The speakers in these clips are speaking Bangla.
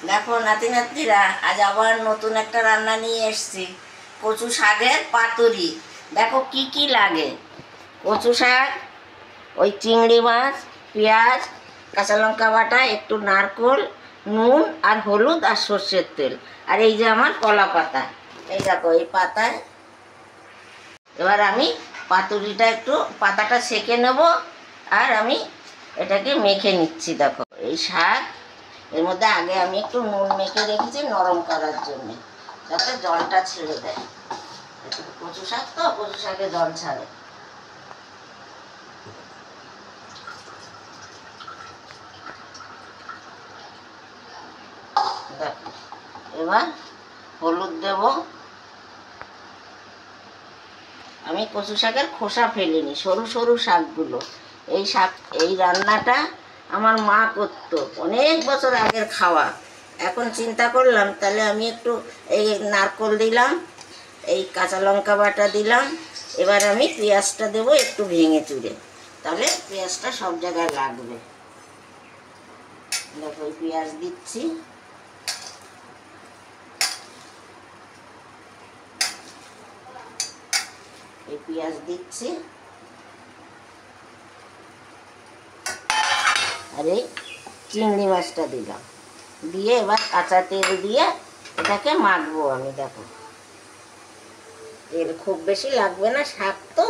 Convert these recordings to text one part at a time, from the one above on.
দেখো নাতি নাতনিরা, আজ আবার নতুন একটা রান্না নিয়ে এসেছি, কচু শাকের পাতুরি। দেখো কি কি লাগে। কচু শাক, ওই চিংড়ি মাছ, পেঁয়াজ, কাঁচা লঙ্কা বাটা, একটু নারকোল, নুন আর হলুদ আর সর্ষের তেল, আর এই যে আমার কলা পাতা। এই দেখো এই পাতায় এবার আমি পাতুরিটা একটু পাতাটা সেঁকে নেব, আর আমি এটাকে মেখে নিচ্ছি। দেখো এই শাক, এর মধ্যে আগে আমি একটু নুন মেখে রেখেছি নরম করার জন্য, যাতে জলটা ছেড়ে দেয়। কচু শাক তো, কচু শাকে জল ছাড়ে। দেখো এবার হলুদ দেব। আমি কচু শাকের খোসা ফেলিনি, সরু সরু শাকগুলো। এই শাক, এই রান্নাটা আমার মা করতো, অনেক বছর আগের খাওয়া। এখন চিন্তা করলাম তাহলে আমি একটু এই নারকোল দিলাম, এই কাঁচা লঙ্কা বাটা দিলাম, এবার আমি পেঁয়াজটা দেবো একটু ভেঙে চুড়ে, তাহলে পেঁয়াজটা সব জায়গায় লাগবে। দেখো এই পেঁয়াজ দিচ্ছি। এই পেঁয়াজ দিচ্ছি, আর এই চিংড়ি মাছটা দিলাম, দিয়ে এবার কাঁচা তেল দিয়ে এটাকে মাখবো আমি। দেখো তেল খুব বেশি লাগবে না, শাক তো,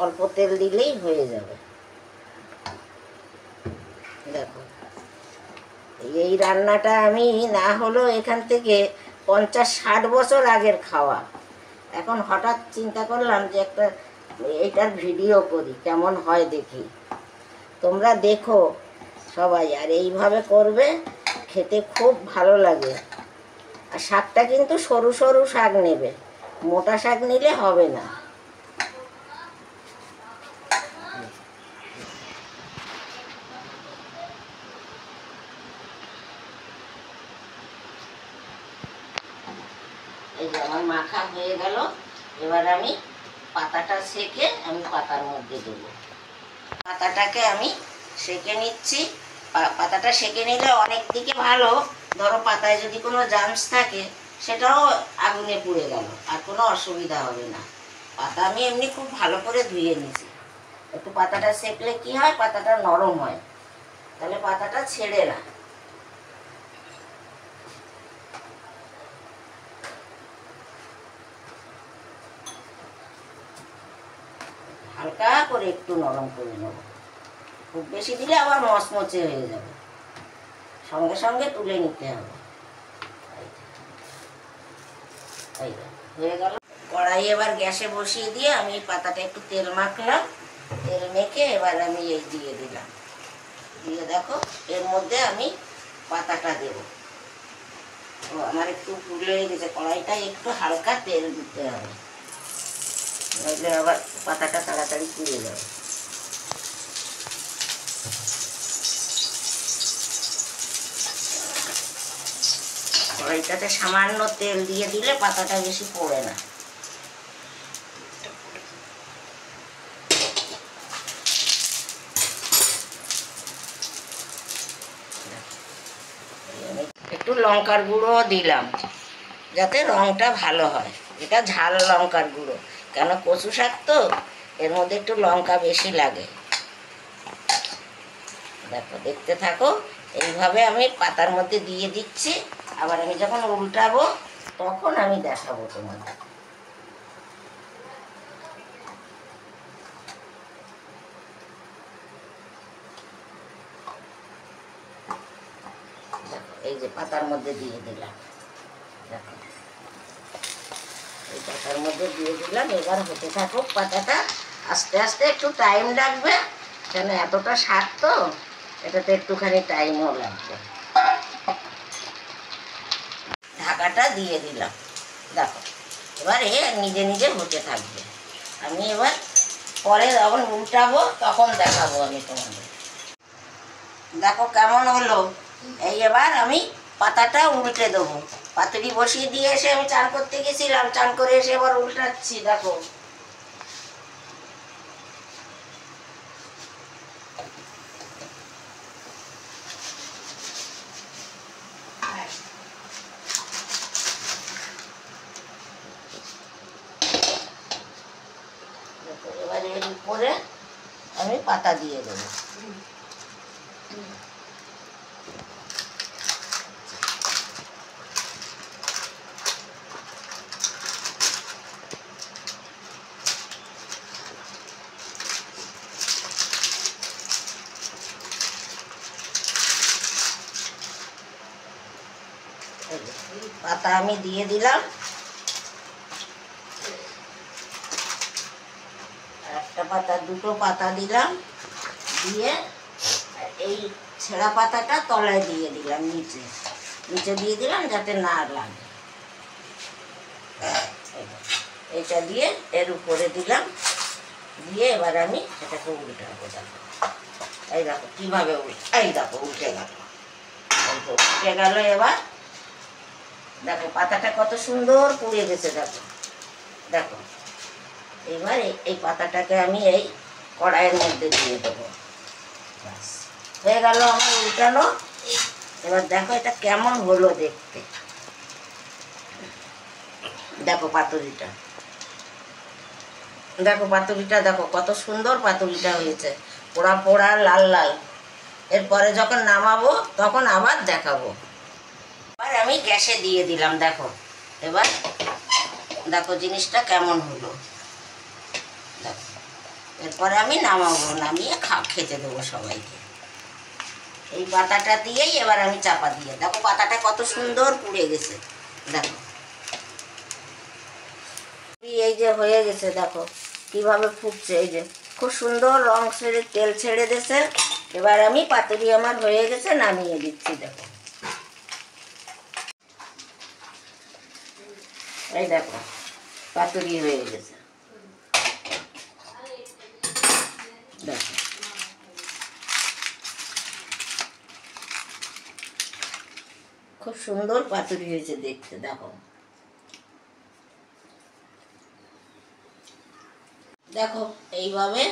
অল্প তেল দিলেই হয়ে যাবে। দেখো এই রান্নাটা আমি না হলেও এখান থেকে 50-60 বছর আগের খাওয়া। এখন হঠাৎ চিন্তা করলাম যে একটা এইটার ভিডিও করি, কেমন হয় দেখি। তোমরা দেখো সবাই, আর এইভাবে করবে, খেতে খুব ভালো লাগে। আর শাকটা কিন্তু সরু সরু শাক নেবে, মোটা শাক নিলে হবে না। এই যে আমার মাখা হয়ে গেল, এবার আমি পাতাটা সেঁকে আমি পাতার মধ্যে দেবো। পাতাটাকে আমি সেঁকে নিচ্ছি। পাতাটা সেঁকে নিলে অনেক দিকে ভালো। ধরো পাতায় যদি কোনো জার্মস থাকে সেটাও আগুনে পুড়ে গেল, আর কোনো অসুবিধা হবে না। পাতা আমি এমনি খুব ভালো করে ধুয়ে নিয়েছি। একটু পাতাটা সেঁকলে কি হয়, পাতাটা নরম হয়, তাহলে পাতাটা ছেড়ে না। হালকা করে একটু নরম করে নেব, খুব বেশি দিলে আবার মচমচে হয়ে যাবে। সঙ্গে সঙ্গে তুলে নিতে হবে। হয়ে গেল। কড়াই এবার গ্যাসে বসিয়ে দিয়ে আমি পাতাটা একটু তেল মাখলাম, তেল মেখে এবার আমি এই দিয়ে দিলাম। দিয়ে দেখো এর মধ্যে আমি পাতাটা দেব। ও আমার একটু ফুলে গেছে, কড়াইটা একটু হালকা তেল দিতে হবে, নইলে আবার পাতাটা তাড়াতাড়ি পুড়ে যাবে। কড়াইটাতে সামান্য তেল দিয়ে দিলে পাতাটা বেশি পড়ে না। একটু লঙ্কার গুঁড়ো দিলাম যাতে রঙটা ভালো হয়। এটা ঝাল লঙ্কার গুঁড়ো, কেন কচু শাক তো, এর মধ্যে একটু লঙ্কা বেশি লাগে। দেখো দেখতে থাকো, এইভাবে আমি পাতার মধ্যে দিয়ে দিচ্ছি। আবার আমি যখন উল্টাবো তখন আমি দেখাবো তোমাদের। দেখো এই যে পাতার মধ্যে দিয়ে দিলাম। দেখো এই পাতার মধ্যে দিয়ে দিলাম, এবার হতে থাকুক পাতাটা। আস্তে আস্তে একটু টাইম লাগবে, কেন এতটা শাক তো, এটাতে একটুখানি টাইমও লাগবে। ঢাকাটা দিয়ে দিলাম। দেখো এবার এ নিজে নিজে হতে থাকবে। আমি এবার পরে যখন উল্টাবো তখন দেখাবো আমি তোমাদের। দেখো কেমন হলো। এই এবার আমি পাতাটা উল্টে দেবো। পাতুরি বসিয়ে দিয়ে এসে আমি চান করতে গেছিলাম, চান করে এসে এবার উল্টাচ্ছি। দেখো পাতা দিয়ে দেবো। পাতা আমি দিয়ে দিলাম, একটা পাতা দুটো পাতা দিলাম, দিয়ে এই ছেঁড়া পাতাটা তলায় দিয়ে দিলাম, নিচে নিচে দিয়ে দিলাম যাতে না লাগে। এটা দিয়ে এর উপরে দিলাম, দিয়ে এবার আমি এটাকে উল্টাবো। দেখো এই দেখো কীভাবে এই দেখো উল্টে গেল, উল্টে গেল। এবার দেখো পাতাটা কত সুন্দর পুড়ে গেছে। দেখো দেখো এবার এই পাতাটাকে আমি এই কড়াইয়ের মধ্যে দিয়ে দেবো। হয়ে গেল আমার উল্টানো। এবার দেখো এটা কেমন হলো দেখতে। দেখো পাতুরিটা, দেখো পাতুরিটা, দেখো কত সুন্দর পাতুরিটা হয়েছে, পোড়া পোড়া লাল লাল। এরপরে যখন নামাবো তখন আবার দেখাবো। এবার আমি গ্যাসে দিয়ে দিলাম। দেখো এবার দেখো জিনিসটা কেমন হলো। দেখো এরপরে আমি নামাবো, নামিয়ে খেতে দেবো সবাইকে। এই পাতাটা দিয়েই এবার আমি চাপা দিয়ে, দেখো পাতাটা কত সুন্দর পুড়ে গেছে। দেখো এই যে হয়ে গেছে, দেখো কিভাবে ফুটছে। এই যে খুব সুন্দর রং ছেড়ে তেল ছেড়ে দিয়েছে। এবার আমি পাতুরি আমার হয়ে গেছে, নামিয়ে দিচ্ছি। দেখো এই দেখো পাতুরি হয়ে গেছে। দেখো খুব সুন্দর পাতুরি হয়েছে দেখতে। দেখো দেখো এইভাবে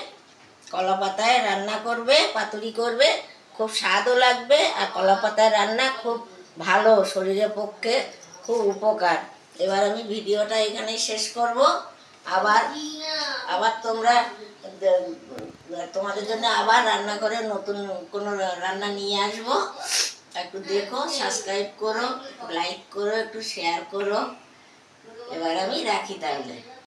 কলা পাতায় রান্না করবে, পাতুরি করবে, খুব স্বাদও লাগবে। আর কলা পাতায় রান্না খুব ভালো, শরীরের পক্ষে খুব উপকার। এবার আমি ভিডিওটা এখানেই শেষ করব। আবার আবার তোমাদের জন্য আবার রান্না করে নতুন কোনো রান্না নিয়ে আসবো। একটু দেখো, সাবস্ক্রাইব করো, লাইক করো, একটু শেয়ার করো। এবার আমি রাখি তাহলে।